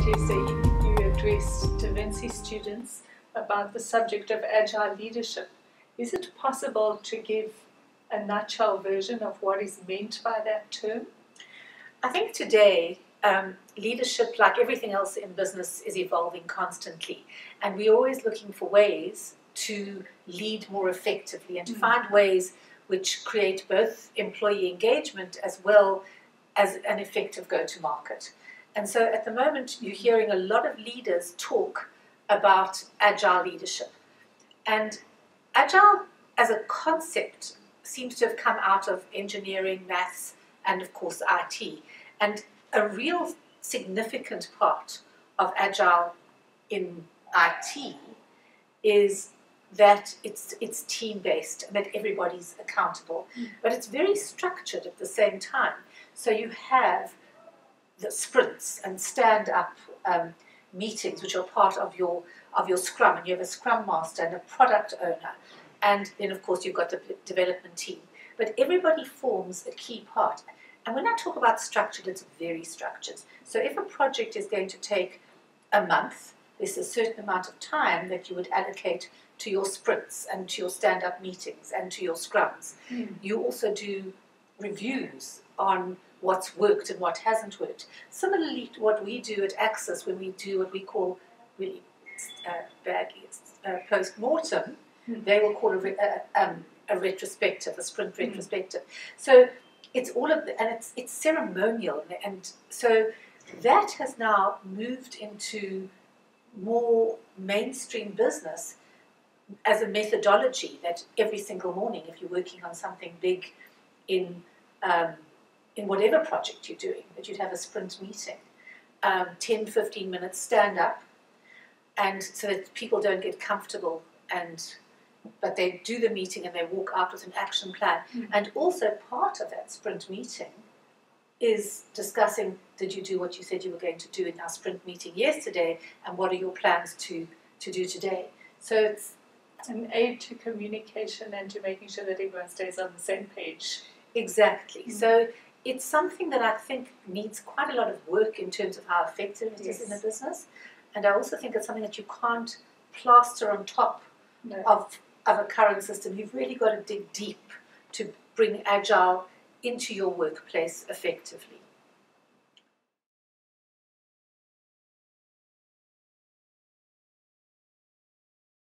Lisa, you addressed Da Vinci students about the subject of agile leadership. Is it possible to give a nutshell version of what is meant by that term? I think today, leadership, like everything else in business, is evolving constantly. And we're always looking for ways to lead more effectively and to find ways which create both employee engagement as well as an effective go-to-market. And so at the moment, you're hearing a lot of leaders talk about agile leadership. And agile as a concept seems to have come out of engineering, maths, and of course IT. And a real significant part of agile in IT is that it's team-based and that everybody's accountable. But it's very structured at the same time. So you have the sprints and stand-up meetings, which are part of your scrum, and you have a scrum master and a product owner, and then of course you've got the development team. But everybody forms a key part. And when I talk about structured, it's very structured. So if a project is going to take a month, there's a certain amount of time that you would allocate to your sprints and to your stand-up meetings and to your scrums. You also do reviews on what's worked and what hasn't worked. Similarly to what we do at Accsys, when we do what we call really badly post-mortem, they will call a retrospective, a sprint retrospective. So it's all of the, and it's ceremonial, and so that has now moved into more mainstream business as a methodology that every single morning, if you're working on something big in whatever project you're doing, that you'd have a sprint meeting, 10, 15 minutes stand up, and so that people don't get comfortable, but they do the meeting and they walk out with an action plan. And also part of that sprint meeting is discussing, did you do what you said you were going to do in our sprint meeting yesterday, and what are your plans to do today? So it's an aid to communication and to making sure that everyone stays on the same page. Exactly. So it's something that I think needs quite a lot of work in terms of how effective it is in a business. And I also think it's something that you can't plaster on top of a current system. You've really got to dig deep to bring agile into your workplace effectively.